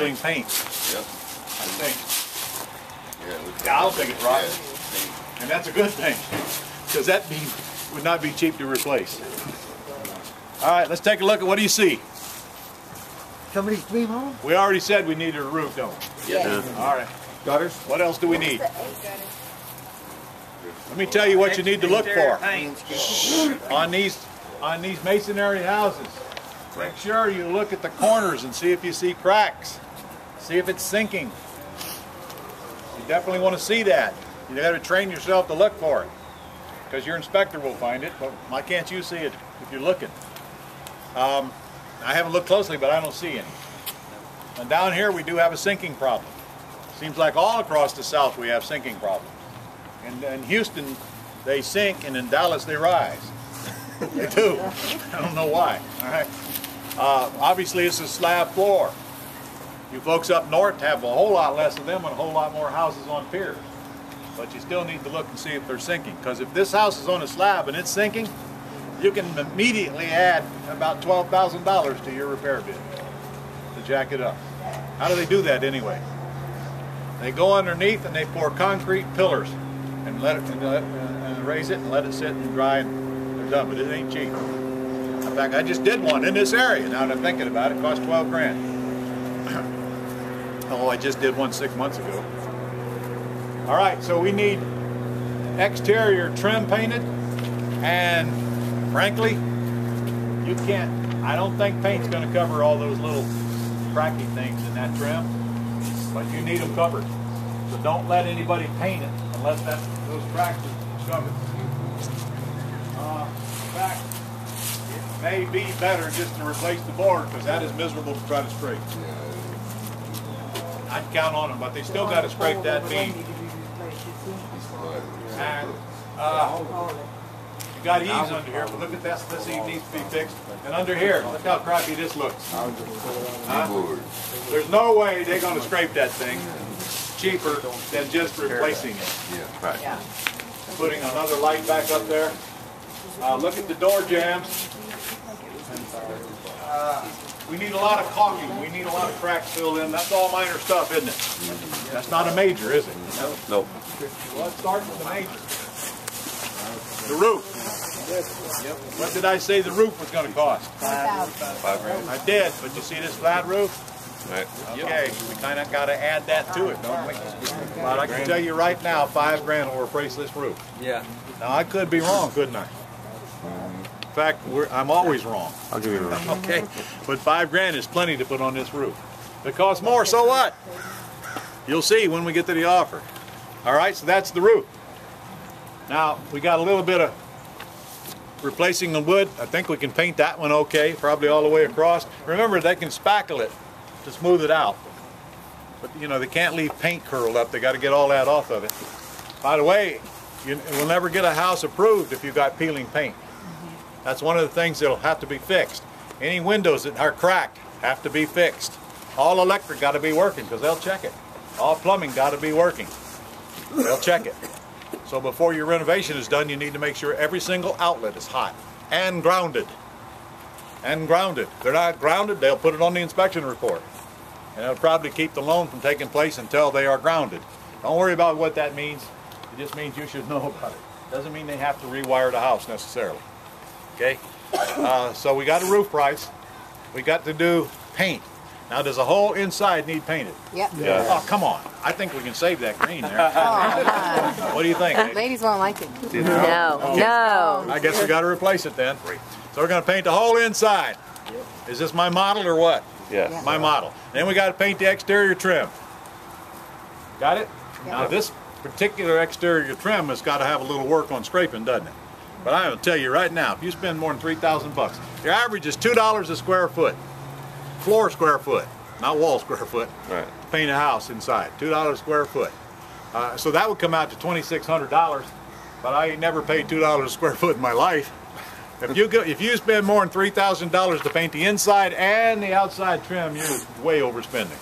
peeling paint. Yep. I think. Yeah, I don't think it's rotten. Yeah. And that's a good thing, because that would not be cheap to replace. All right, let's take a look at what do you see? Somebody's dream home? We already said we needed a roof, don't we? Yeah. All right. Gutters? What else do we need? Let me tell you what you need to look for on these masonry houses. Make sure you look at the corners and see if you see cracks. See if it's sinking. You definitely want to see that. You got to train yourself to look for it, because your inspector will find it, but why can't you see it if you're looking? I haven't looked closely, but I don't see any. And down here we do have a sinking problem. Seems like all across the South we have sinking problems. In Houston they sink, and in Dallas they rise. They do. I don't know why. All right. Obviously it's a slab floor. You folks up north have a whole lot less of them and a whole lot more houses on piers. But you still need to look and see if they're sinking. Because if this house is on a slab and it's sinking, you can immediately add about $12,000 to your repair bid to jack it up. How do they do that anyway? They go underneath and they pour concrete pillars and let it and raise it and let it sit and dry, and they're done. But it ain't cheap. In fact, I just did one in this area. Now that I'm thinking about it, it cost 12 grand. Oh, I just did one 6 months ago. All right, so we need exterior trim painted, and frankly, you can't. I don't think paint's going to cover all those little cracky things in that trim, but you need them covered. So don't let anybody paint it unless those cracks are covered. In fact, it may be better just to replace the board, because that is miserable to try to scrape. I'd count on them, but they still got to scrape that beam. And you got eaves under here, but look at this. This eave needs to be fixed. And under here, look how crappy this looks. There's no way they're going to scrape that thing cheaper than just replacing it. Yeah, right. Putting another light back up there. Look at the door jambs. We need a lot of caulking. We need a lot of cracks filled in. That's all minor stuff, isn't it? That's not a major, is it? Nope. Well, let's start with the major. The roof. What did I say the roof was going to cost? $5 grand. I did, but you see this flat roof? Right. Okay, we kind of got to add that to it, don't we? But I can tell you right now, $5 grand will replace this roof. Yeah. Now, I could be wrong, couldn't I? In fact, I'm always wrong. I'll give you a run. Okay, but $5 grand is plenty to put on this roof. If it costs more, so what? You'll see when we get to the offer. All right, so that's the roof. Now, we got a little bit of replacing the wood. I think we can paint that one okay, probably all the way across. Remember, they can spackle it to smooth it out. But, you know, they can't leave paint curled up. They got to get all that off of it. By the way, you will never get a house approved if you've got peeling paint. That's one of the things that'll have to be fixed. Any windows that are cracked have to be fixed. All electric got to be working, because they'll check it. All plumbing got to be working. They'll check it. So before your renovation is done, you need to make sure every single outlet is hot and grounded. And grounded. If they're not grounded, they'll put it on the inspection report. And it'll probably keep the loan from taking place until they are grounded. Don't worry about what that means. It just means you should know about it. Doesn't mean they have to rewire the house necessarily. Okay? So we got a roof price. We got to do paint. Now, does the whole inside need painted? Yep. Yeah. Oh, come on. I think we can save that green there. What do you think? Lady? Ladies won't like it. No, no. I guess we got to replace it then. So we're going to paint the whole inside. Is this my model or what? Yeah. My model. Then we got to paint the exterior trim. Got it? Now, this particular exterior trim has got to have a little work on scraping, doesn't it? But I'm going to tell you right now, if you spend more than $3,000, your average is $2 a square foot. Floor square foot, not wall square foot. Right. Paint a house inside, $2 a square foot. So that would come out to $2,600, but I ain't never paid $2 a square foot in my life. If you spend more than $3,000 to paint the inside and the outside trim, you're way overspending.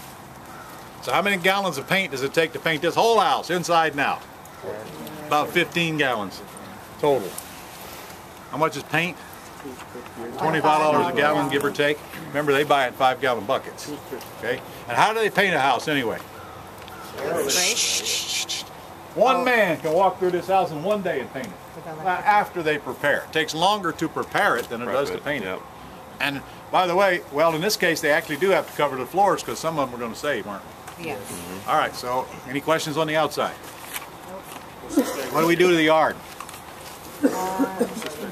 So how many gallons of paint does it take to paint this whole house, inside and out? About 15 gallons total. How much is paint? $25 a gallon, give or take. Remember, they buy it in 5-gallon buckets. Okay? And how do they paint a house anyway? One man can walk through this house in one day and paint it. After they prepare. It takes longer to prepare it than it does to paint it. And by the way, well, in this case, they actually do have to cover the floors because some of them are going to save, aren't they? Yes. All right, so any questions on the outside? What do we do to the yard? Yeah,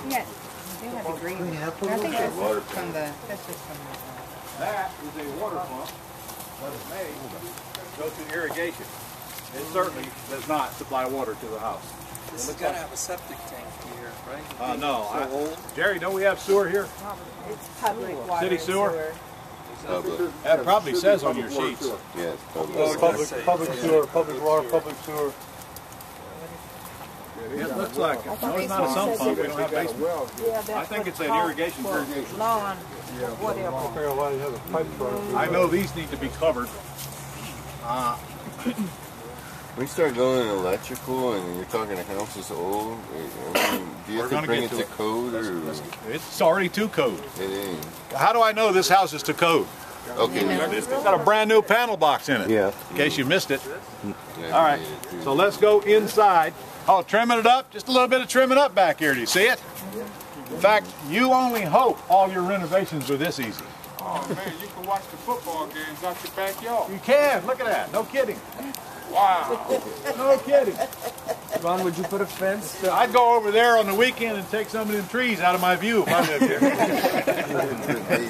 they have the green. I think that's from the, that's just from the, That is a water pump that is made to go through irrigation. It certainly does not supply water to the house. This has got to have a septic tank here, right? No. Jerry, don't we have sewer here? it's public water. City sewer? That probably says on your sheets. Yes, public. Public sewer, public water, public sewer. It looks like it. No, it's not a sump pump. We don't have basement. I think it's an irrigation. Lawn, whatever. I know these need to be covered. We start going electrical, and you're talking a house is old. I mean, do you have to bring it to code, or It's already to code. it ain't? How do I know this house is to code? Okay. It's got a brand new panel box in it. Yeah. In case you missed it. Yeah, All right. we made it, too. So let's go inside. Oh, trimming it up. Just a little bit of trimming up back here. Do you see it? In fact, you only hope all your renovations are this easy. Oh man, you can watch the football games out your backyard. You can. Look at that. No kidding. Wow. No kidding. Ron, would you put a fence? I'd go over there on the weekend and take some of them trees out of my view if I lived here.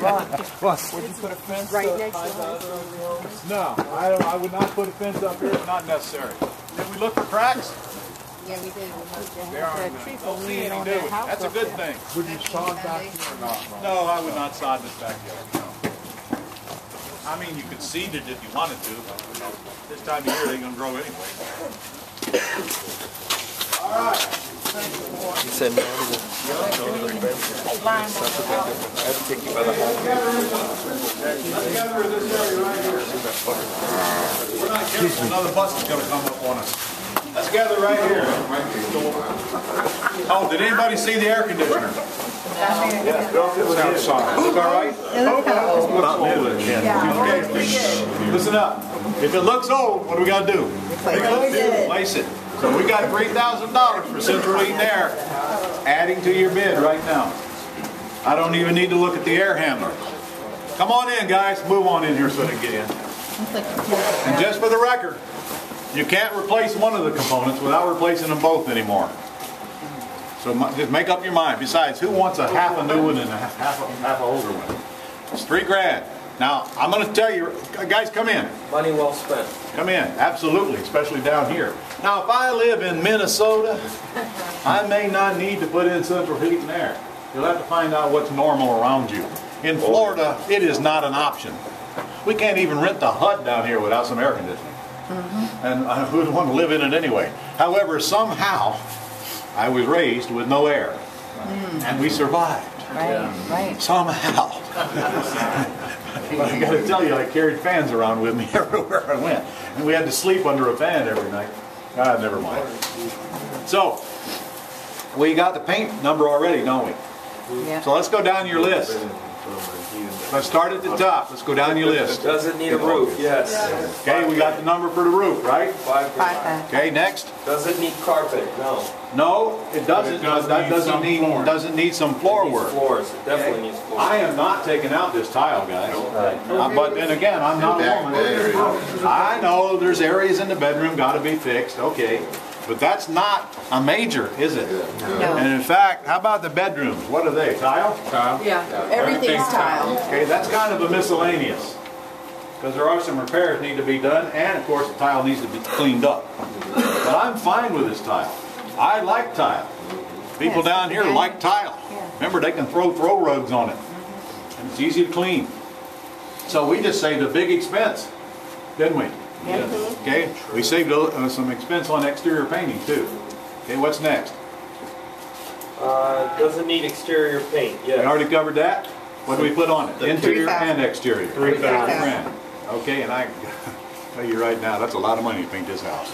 Ron, would you put a fence? Right next to the No, I would not put a fence up here. It's not necessary. Did we look for cracks? Yeah, we did. There are The tree none. for Don't see leaning anything on to that it. house. That's a good thing. Would you sod back here or not? No, I would not sod this backyard. No. I mean, you could seed it if you wanted to, but you know, this time of year they're going to grow anyway. All right. He said no to the Line. I'd take you by the home. Together in this area right here. We're not careful, another bus is going to come up on us. Let's gather right here. Oh, did anybody see the air conditioner? It's outside. Look all right? Okay. Listen up. If it looks old, what do we got to do? Replace it. So we got $3,000 for central heat and air adding to your bid right now. I don't even need to look at the air handler. Come on in, guys. Move on in here so they can get in. And just for the record, you can't replace one of the components without replacing them both anymore. So just make up your mind. Besides, who wants a half a new one and a half a older one? It's $3,000. Now, I'm going to tell you, guys, come in. Money well spent. Come in, absolutely, especially down here. Now, if I live in Minnesota, I may not need to put in central heat and air. You'll have to find out what's normal around you. In Florida, it is not an option. We can't even rent the hut down here without some air conditioning. And who would want to live in it anyway? However, somehow, I was raised with no air. And we survived. Right. Somehow. But I got to tell you, I carried fans around with me everywhere I went. And we had to sleep under a fan every night. Ah, never mind. So, we got the paint number already, don't we? Yeah. So let's go down your list. Let's start at the top. Let's go down your list. Does it need a roof? Yes. Okay, we got the number for the roof, right? $5,000. Okay, next. Does it need carpet? No. No, it doesn't. That doesn't need some floor It needs work. floors. It definitely needs floors. I am not taking out this tile, guys. But then again, I'm not a woman. I know there's areas in the bedroom got to be fixed. Okay. But that's not a major, is it? No. And in fact, how about the bedrooms? What are they? Tile? Yeah, everything's tile. Okay, that's kind of a miscellaneous. Because there are some repairs need to be done, and of course the tile needs to be cleaned up. But I'm fine with this tile. I like tile. People down here like tile. Remember, they can throw rugs on it. And it's easy to clean. So we just saved a big expense, didn't we? Yes. Okay, we saved some expense on exterior painting too. Okay, what's next? Doesn't need exterior paint. We Yes. already covered that. What do we put on it? Interior and exterior. $3,000. Okay, and I tell you right now, that's a lot of money to paint this house.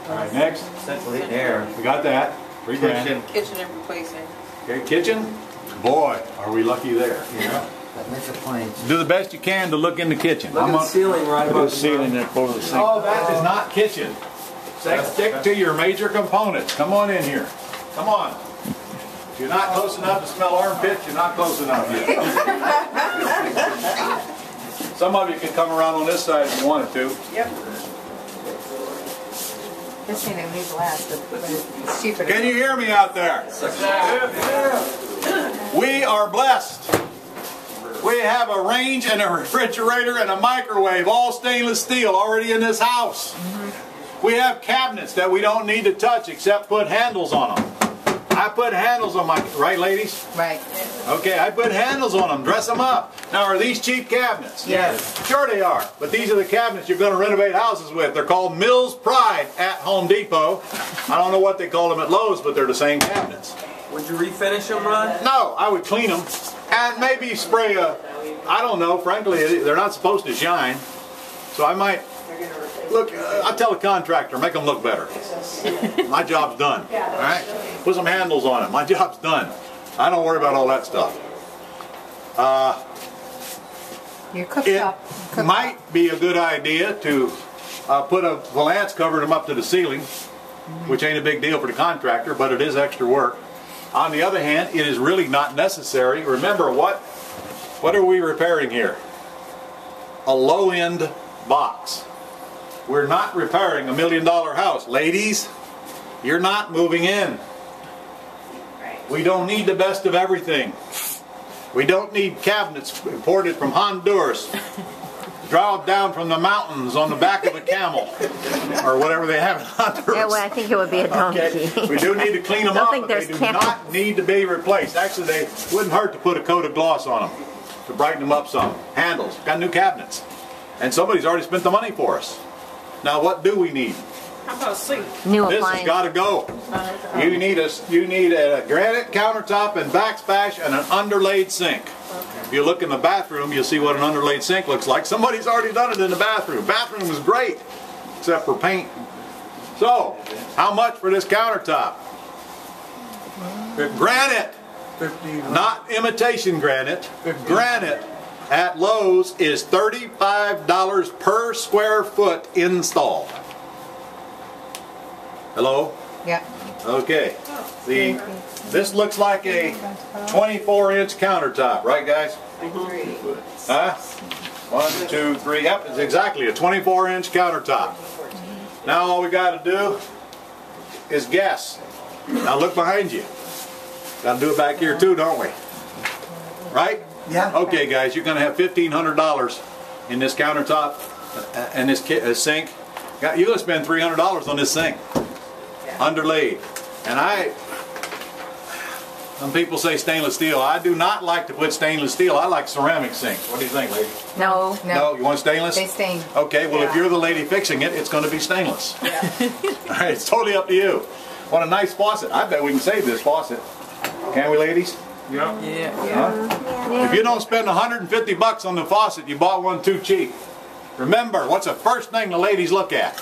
All right, next. Central heat and air. We got that. $3,000. Kitchen and replacing. Okay, kitchen. Boy, are we lucky there. Yeah. That's Appliance. Do the best you can to look in the kitchen. Look at the ceiling right above the ceiling there over the sink. Oh, that is not kitchen. Stick to your major components. Come on in here. Come on. If you're not close enough to smell armpits, you're not close enough yet. Some of you can come around on this side if you wanted to. Yep. This thing that needs last, but it's cheaper. Can you hear me out there? We are blessed. We have a range and a refrigerator and a microwave, all stainless steel, already in this house. We have cabinets that we don't need to touch except put handles on them. I put handles on my, right ladies? Right. Okay, I put handles on them, dress them up. Now are these cheap cabinets? Yes. Sure they are, but these are the cabinets you're going to renovate houses with. They're called Mills Pride at Home Depot. I don't know what they call them at Lowe's, but they're the same cabinets. Would you refinish them, Ron? No, I would clean them and maybe spray a, I don't know, frankly, they're not supposed to shine. So I might, look, I'll tell the contractor, make them look better. My job's done, all right? Put some handles on it, my job's done. I don't worry about all that stuff. Your cooktop. It might be a good idea to put a valance covering them up to the ceiling, which ain't a big deal for the contractor, but it is extra work. On the other hand, it is really not necessary. Remember, what are we repairing here? A low-end box. We're not repairing $1 million house. Ladies, you're not moving in. We don't need the best of everything. We don't need cabinets imported from Honduras, dragged down from the mountains on the back of a camel, or whatever they have in Honduras. Yeah, well, I think it would be a donkey. Okay. We do need to clean them up, but they do not need to be replaced. Actually, they wouldn't hurt to put a coat of gloss on them to brighten them up some. Handles, got new cabinets. And somebody's already spent the money for us. Now what do we need? How about a sink? New This appliance. has got to go. You need a granite countertop and backsplash and an underlaid sink. If you look in the bathroom, you'll see what an underlaid sink looks like. Somebody's already done it in the bathroom. Bathroom is great, except for paint. So, how much for this countertop? Granite, not imitation granite. Granite at Lowe's is $35 per square foot installed. Hello? Yeah. Okay. This looks like a 24-inch countertop, right guys? Huh? 1, 2, 3. Yep, it's exactly a 24-inch countertop. Now all we got to do is guess. Now look behind you. Got to do it back here too, don't we? Right? Yeah. Okay, guys, you're going to have $1,500 in this countertop and this sink. You're going to spend $300 on this sink. Underlaid. And some people say stainless steel. I do not like to put stainless steel. I like ceramic sinks. What do you think, lady? No. No, you want stainless? They stain. Okay, well if you're the lady fixing it, it's going to be stainless. Yeah. All right, it's totally up to you. What a nice faucet. I bet we can save this faucet. Can we, ladies? Yeah. Huh? If you don't spend $150 on the faucet, you bought one too cheap. Remember, what's the first thing the ladies look at?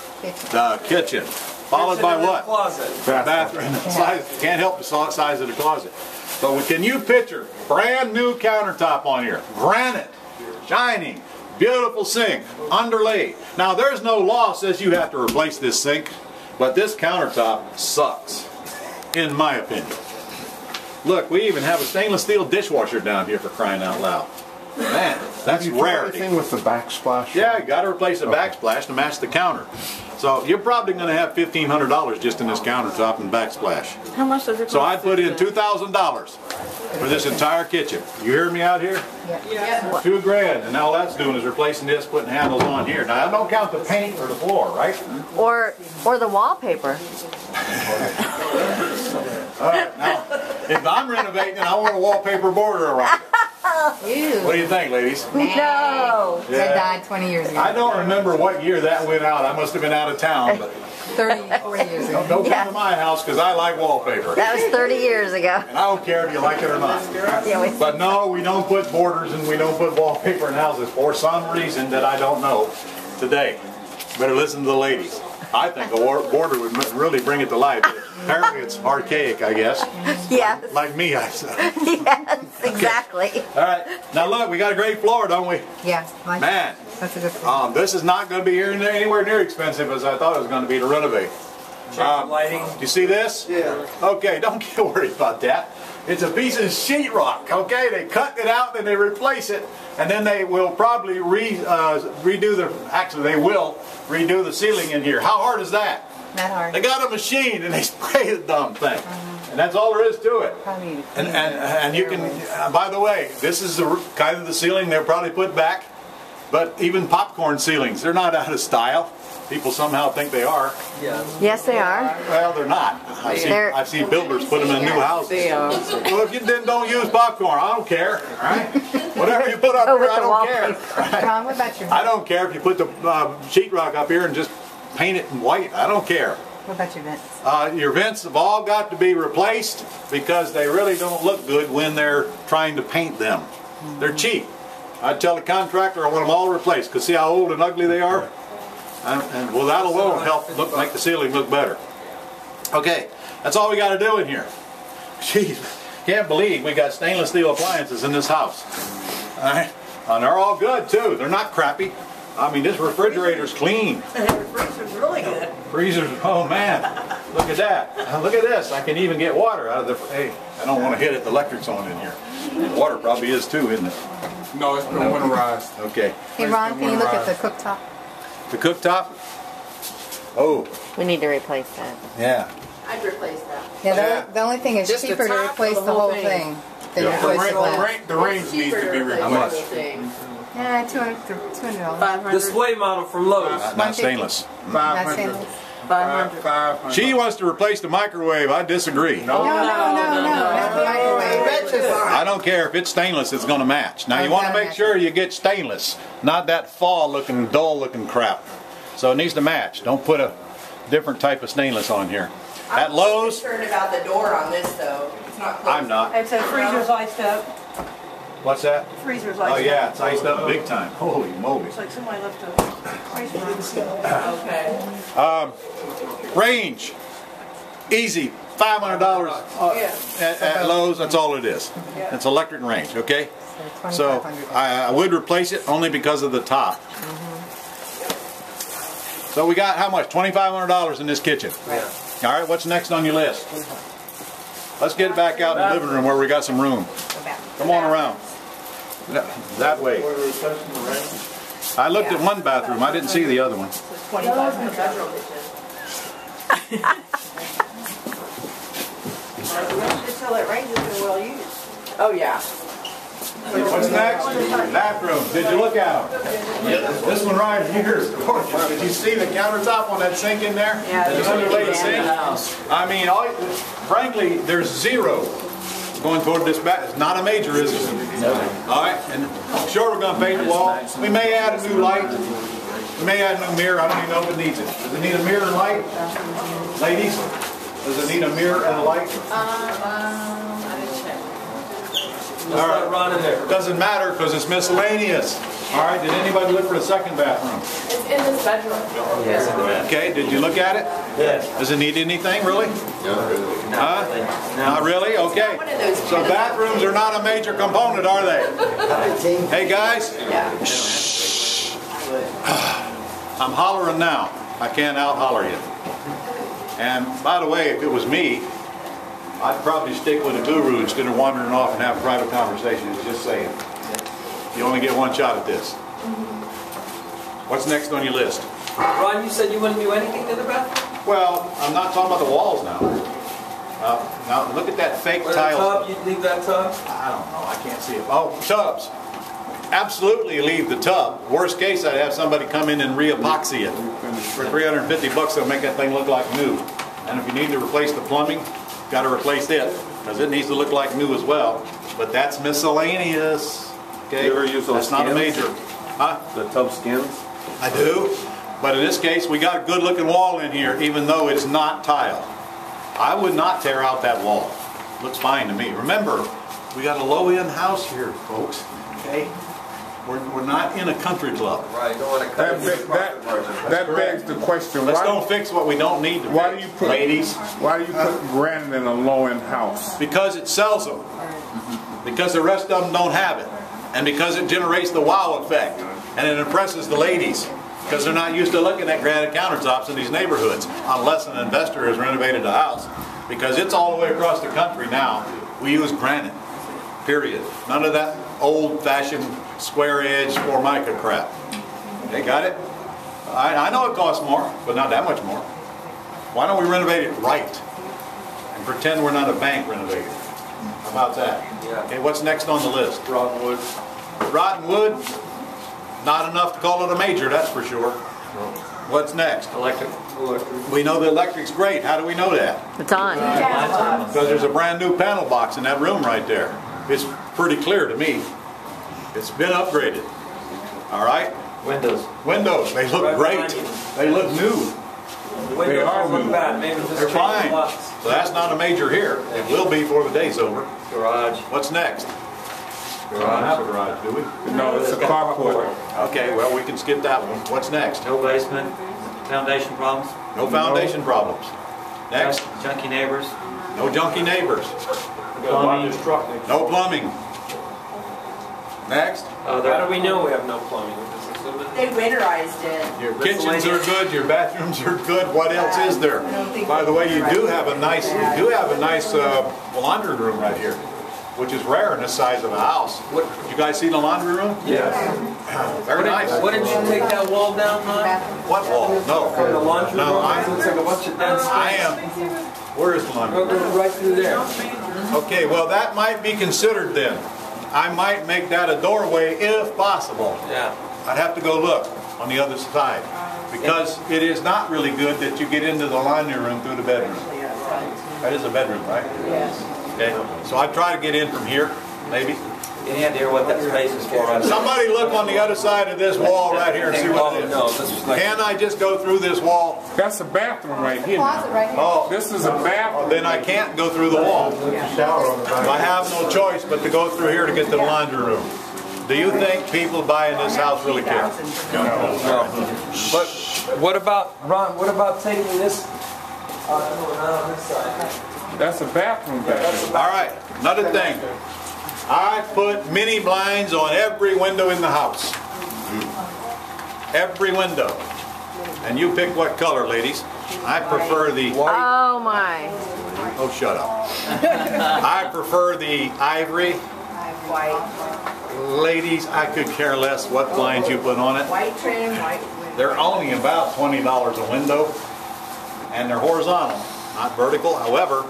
The kitchen. Followed by what? Closet. Bathroom. Can't help the size of the closet. But can you picture brand new countertop on here? Granite, shining, beautiful sink, underlaid. Now there's no law says you have to replace this sink, but this countertop sucks, in my opinion. Look, we even have a stainless steel dishwasher down here for crying out loud. Man, that's rarity. Anything with the backsplash? Yeah, you got to replace the backsplash to match the counter. So you're probably going to have $1,500 just in this countertop and backsplash. How much does it cost? So I'd put in $2,000 for this entire kitchen. You hear me out here? Yeah. $2,000, and all that's doing is replacing this, putting handles on here. Now I don't count the paint or the floor, right? Or the wallpaper. All right, now if I'm renovating, I want a wallpaper border around it. Ew. What do you think, ladies? No. That died 20 years ago. I don't remember what year that went out. I must have been out of town, but 30, 40 years ago. don't come to my house because I like wallpaper. That was 30 years ago. And I don't care if you like it or not. Yeah, But no, we don't put borders and we don't put wallpaper in houses for some reason that I don't know today. Better listen to the ladies. I think a border would really bring it to life. Apparently it's archaic, I guess. Yes. Like me, I said. Yes. exactly. All right. Now look, we got a great floor, don't we? Yeah. Man, That's a good floor. this is not going to be anywhere near expensive as I thought it was going to be to renovate. Check the lighting. You see this? Yeah. Okay, don't get worried about that. It's a piece of sheetrock, okay? They cut it out and they replace it, and then they will probably redo the ceiling in here. How hard is that? Not hard. They got a machine and they spray the dumb thing. And that's all there is to it. Probably And you can, by the way, this is the kind of the ceiling they'll probably put back, but even popcorn ceilings, they're not out of style. People somehow think they are. Yes, they are. Well, they're not. I've seen builders put them in new houses. They are. Well, if you then don't use popcorn, I don't care. All right? Whatever you put up Oh, here, with I the don't care. wallpaper. Ron, what about your I don't care if you put the sheetrock up here and just paint it in white. I don't care. What about your vents? Your vents have all got to be replaced because they really don't look good when they're trying to paint them. They're cheap. I'd tell the contractor I want them all replaced because see how old and ugly they are? And well, that alone help make the ceiling look better. Okay, that's all we got to do in here. Jeez, can't believe we got stainless steel appliances in this house. All right, and they're all good too. They're not crappy. I mean, this refrigerator's clean. The freezer's really good. Freezers, oh man, look at that. Look at this. I can even get water out of the. Hey, I don't want to hit it. The electric's on in here. And water probably is too, isn't it? No, it's been winterized. Okay. Hey, Ron, can you look at the cooktop? The cooktop. Oh, We need to replace that. yeah. I'd replace that. Yeah, the only thing is Just the cheaper to top or replace the the whole whole thing than Yeah. replace the glass. The range needs to be replaced. How much? Yeah, $200. The display model from Lowe's. Not stainless. Not stainless. 500. 500. She wants to replace the microwave. I disagree. No, not the microwave. I don't care if it's stainless, it's going to match. Now you want to make sure you get stainless, not that fall looking, dull looking crap. So it needs to match. Don't put a different type of stainless on here. At Lowe's, concerned about the door on this though. It's not closed. I'm not. It's a freezer's iced up. What's that? Freezer's iced Oh up. yeah, it's iced up big time. Holy moly. It's like somebody left a ice cream. Okay. Range, easy, $500 at Lowe's. That's all it is. It's electric range, okay? So I would replace it only because of the top. So we got how much? $2,500 in this kitchen. All right, what's next on your list? Let's get it back out in the living room where we got some room. Come on around. That way. I looked at one bathroom. I didn't see the other one. 25 bedroom Just tell that range has been well used. Oh yeah. What's next? Bathroom. Did you look at them? This one right here is gorgeous. Did you see the countertop on that sink in there? Yeah. Did you see the lady sink? I mean, frankly, there's zero going toward this bath. It's not a major, is it? All right. And sure, we're going to paint the wall. We may add a new light. We may add a new mirror. I don't even know if it needs it. Does it need a mirror and light? Ladies? Does it need a mirror and a light? I didn't check. Let's let Ron in there. Doesn't matter because it's miscellaneous. All right, did anybody look for a second bathroom? It's in this bedroom. Okay, did you look at it? Yes. Does it need anything, really? Huh? Not really? Okay. So bathrooms are not a major component, are they? Hey guys? Shh. I'm hollering now. I can't out-holler you. And by the way, if it was me, I'd probably stick with a guru instead of wandering off and have private conversations. Just saying. You only get one shot at this. What's next on your list? Ron, you said you wouldn't do anything to the bathroom? Well, I'm not talking about the walls now. Now look at that fake Or the tile. tub? You'd leave that tub? I don't know. I can't see it. Oh, tubs. Absolutely leave the tub. Worst case, I'd have somebody come in and re-epoxy it. For $350, they'll make that thing look like new. And if you need to replace the plumbing, got to replace it because it needs to look like new as well. But that's miscellaneous. Okay, You ever use those that's not a skins? major. Huh? The tub skins? I do. But in this case, we got a good looking wall in here, even though it's not tile. I would not tear out that wall. Looks fine to me. Remember, we got a low-end house here, folks. Okay, we're not in a country club. Right, you don't want to cut That begs the question. Let's Why, don't fix what we don't need to why fix, do you put ladies. Why do you put granite in a low-end house? Because it sells them. because the rest of them don't have it. And because it generates the wow effect. And it impresses the ladies. Because they're not used to looking at granite countertops in these neighborhoods unless an investor has renovated a house. Because it's all the way across the country now. We use granite. Period. None of that old-fashioned square edge Formica crap. Okay, got it? I know it costs more, but not that much more. Why don't we renovate it right? And pretend we're not a bank renovating. How about that? Yeah. Okay, what's next on the list? Rotten wood. Rotten wood, not enough to call it a major, that's for sure. What's next? Electric. We know the electric's great. How do we know that? It's on. Because there's a brand new panel box in that room right there. It's pretty clear to me. It's been upgraded. All right? Windows. Windows, they look great. They look new. The windows don't look bad. Maybe just They're change fine. the locks. So that's not a major here. It will be before the day's over. Garage. What's next? We don't have a garage, do we? No, it's a carport. Okay, well, we can skip that one. What's next? No basement, foundation problems, No foundation problems. Next, junky neighbors, no junky neighbors. plumbing. No plumbing. Next, How do we know we have no plumbing? Just assume it. They winterized it. your kitchens are good, your bathrooms are good. What else is there? By the way, you do have a nice laundry room right here, which is rare in this size of a house. What? You guys see the laundry room? Yes. Very nice. What did you take that wall down, Ron? What wall? No. From the laundry No, room? It looks like a bunch of dense I am. Where is the laundry room? Go right through there. Okay, well that might be considered then. I might make that a doorway if possible. Yeah. I'd have to go look on the other side. Because it is not really good that you get into the laundry room through the bedroom. That is a bedroom, right? Yes. Okay, so I try to get in from here, maybe. Any idea what that space is for? Somebody look on the other side of this wall right here and see what it is. No, this is like. Can I just go through this wall? That's a bathroom right here Closet now. right here. Oh, This is a bathroom. then I can't go through the wall. I have no choice but to go through here to get to the laundry room. Do you think people buying this house really care? But what about, Ron, what about taking this? No, not on this side. That's a bathroom back there. All right, another thing. I put mini blinds on every window in the house. Every window. And you pick what color, ladies. I prefer the... Oh my. Oh, shut up. I prefer the ivory. White. Ladies, I could care less what blinds you put on it. White trim, white window. They're only about $20 a window. And they're horizontal, not vertical. However,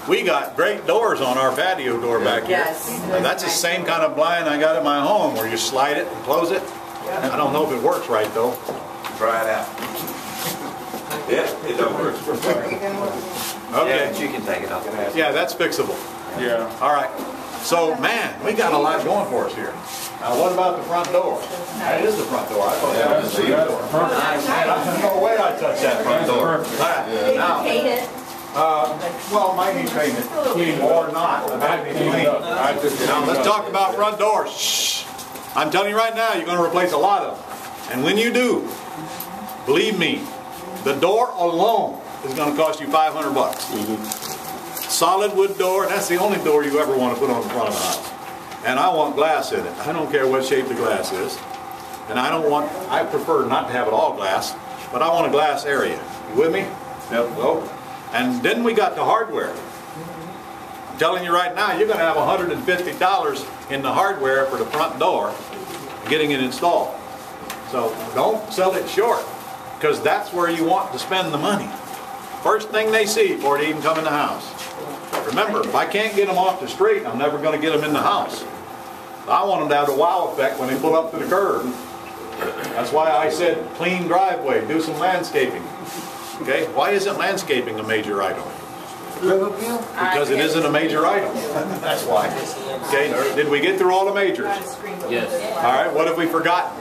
we got great doors on our patio door back here. Yes. And that's the same kind of blind I got at my home where you slide it and close it. I don't know if it works right though. Try it out. Yeah, it don't work. Okay. Yeah, you can take it off. Yeah, that's fixable. Yeah. All right. So, man, we got a lot going for us here. Now, what about the front door? That is the front door. I thought that was the door. There's no way I touched that front door. All right. Now, Paint it. well, might be painted or not. It might be clean. Now, let's talk about front doors. Shh. I'm telling you right now, you're going to replace a lot of them. And when you do, believe me, the door alone is going to cost you $500. Solid wood door, and that's the only door you ever want to put on the front of the house. And I want glass in it. I don't care what shape the glass is. And I prefer not to have it all glass, but I want a glass area. You with me? Yep. Well, and then we got the hardware. I'm telling you right now, you're going to have $150 in the hardware for the front door, getting it installed. So don't sell it short, because that's where you want to spend the money. First thing they see before they even come in the house. Remember, if I can't get them off the street, I'm never going to get them in the house. I want them to have the wow effect when they pull up to the curb. That's why I said clean driveway, do some landscaping. Okay, why isn't landscaping a major item? Because it isn't a major item. That's why. Okay, did we get through all the majors? Yes. All right, what have we forgotten?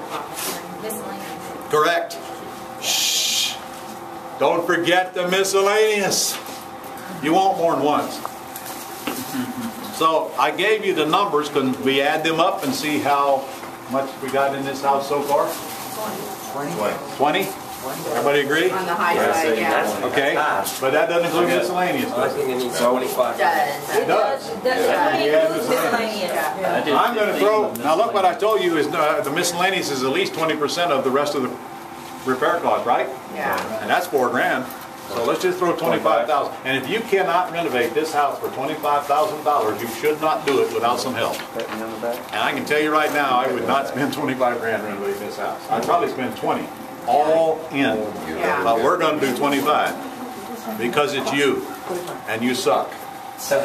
Correct. Shh. Don't forget the miscellaneous. You won't more than once. So I gave you the numbers. Can we add them up and see how much we got in this house so far? 20. 20? Everybody agree? On the high side, yeah. Okay, but that doesn't include miscellaneous. I think it needs 25. Does. It does. Yeah. I'm going to throw, now look what I told you is the miscellaneous is at least 20% of the rest of the repair cost, right? Yeah. And that's $4,000. So let's just throw $25,000. And if you cannot renovate this house for $25,000, you should not do it without some help. And I can tell you right now, I would not spend $25,000 renovating this house. I'd probably spend 20, all in. Yeah. But we're going to do 25 because it's you, and you suck. Right?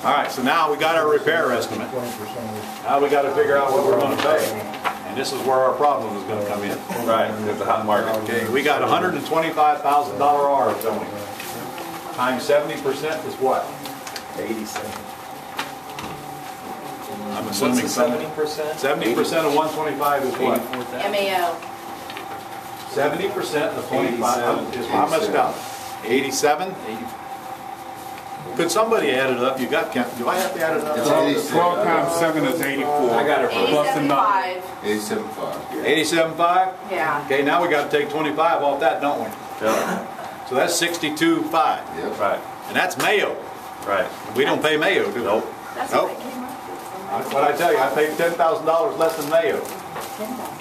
All right, so now we got our repair estimate. Now we got to figure out what we're going to pay. And this is where our problem is going to come in. Right, there's a hot market. Okay, we got $125,000 R's, don't we? Times 70% is what? 87. I'm assuming 70%? 70% of 125 is what? MAO. 70% of 25 is how much down? 87? Could somebody add it up? You got, do I have to add it up? 12 times 7 is 84. I got it. Plus the number. 87.5. 87.5. 87.5? Yeah. Okay, now we got to take 25 off that, don't we? Yeah. So that's 62.5. Yep. Right. And that's Mayo. Right. We don't pay Mayo, do we? Nope. Nope. What I tell you, I paid $10,000 less than Mayo.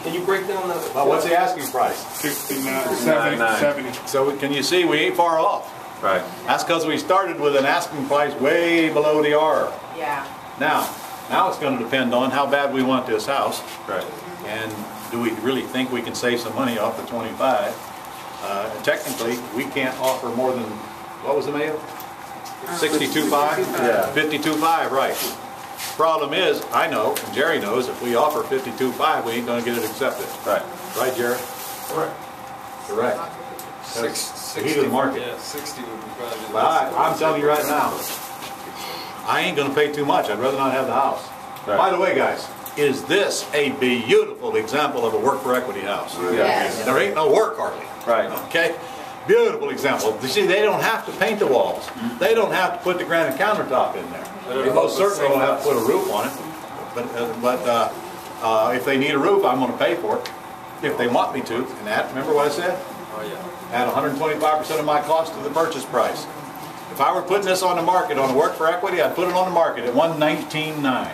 Can you break down the... Well, what's the asking price? 69, 70, 70. So can you see we ain't far off? Right. That's because we started with an asking price way below the R. Yeah. Now it's going to depend on how bad we want this house. Right. And do we really think we can save some money off the 25? Technically, we can't offer more than, what was the Mayo? 62.5? Yeah. 52.5, right. Problem is, I know, and Jerry knows, if we offer 52.5, we ain't going to get it accepted. Right. Right, Jerry? Correct. Correct. The heat of the market. Yeah, 60 would be probably the But I'm telling you right now, I ain't going to pay too much. I'd rather not have the house. Right. By the way, guys, is this a beautiful example of a work for equity house? Yes. There ain't no work hardly. Right. Okay? Beautiful example. You see, they don't have to paint the walls. They don't have to put the granite countertop in there. They most certainly don't have to put a roof on it. But if they need a roof, I'm going to pay for it. If they want me to. And that, remember what I said? Oh, yeah. Add 125% of my cost to the purchase price. If I were putting this on the market on work for equity, I'd put it on the market at $119,900.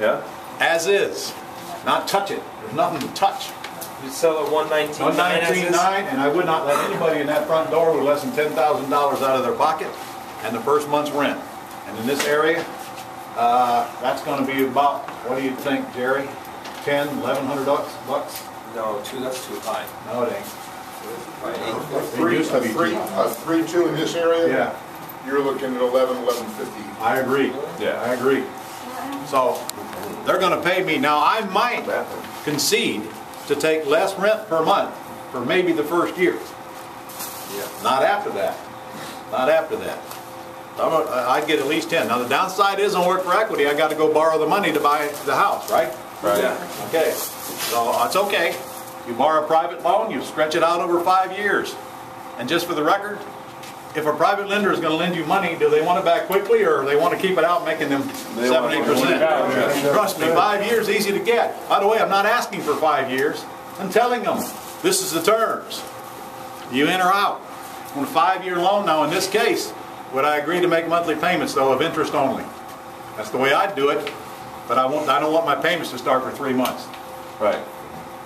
Yeah? As is. Not touch it. There's nothing to touch. You sell at 119. $119,900, and I would not let anybody in that front door with less than $10,000 out of their pocket and the first month's rent. And in this area, that's going to be about, what do you think, Jerry? $1,100 bucks? No, that's too high. No, it ain't. Right. It used to be cheap. 3.2 in this area? Yeah. You're looking at 11.50. I agree. Yeah. I agree. So they're going to pay me. Now I might concede to take less rent per month for maybe the first year. Yeah. Not after that. Not after that. I'd get at least 10. Now the downside is on work for equity, I got to go borrow the money to buy the house, right? Right. Yeah. Okay. So it's okay. You borrow a private loan, you stretch it out over 5 years. And just for the record, if a private lender is going to lend you money, do they want it back quickly or they want to keep it out making them 7-8%? Trust me, 5 years easy to get. By the way, I'm not asking for 5 years. I'm telling them, this is the terms. You in or out. On a 5-year loan, now in this case, would I agree to make monthly payments though of interest only? That's the way I'd do it, but I don't want my payments to start for 3 months. Right.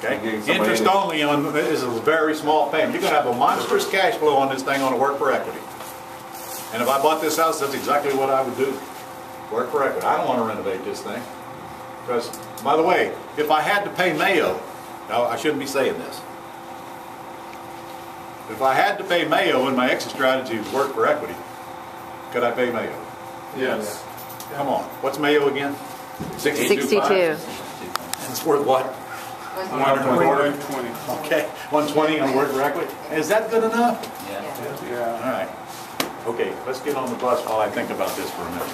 Okay? Interest only on is a very small payment. You're going to have a monstrous cash flow on this thing on a work for equity. And if I bought this house, that's exactly what I would do. Work for equity. I don't want to renovate this thing. Because, by the way, if I had to pay Mayo, now I shouldn't be saying this. If I had to pay Mayo and my exit strategy was work for equity, could I pay Mayo? Yes. Come on. What's Mayo again? 62. It's worth what? 120. Okay, 120 on work for equity. Is that good enough? Yeah. All right. Okay, let's get on the bus while I think about this for a minute.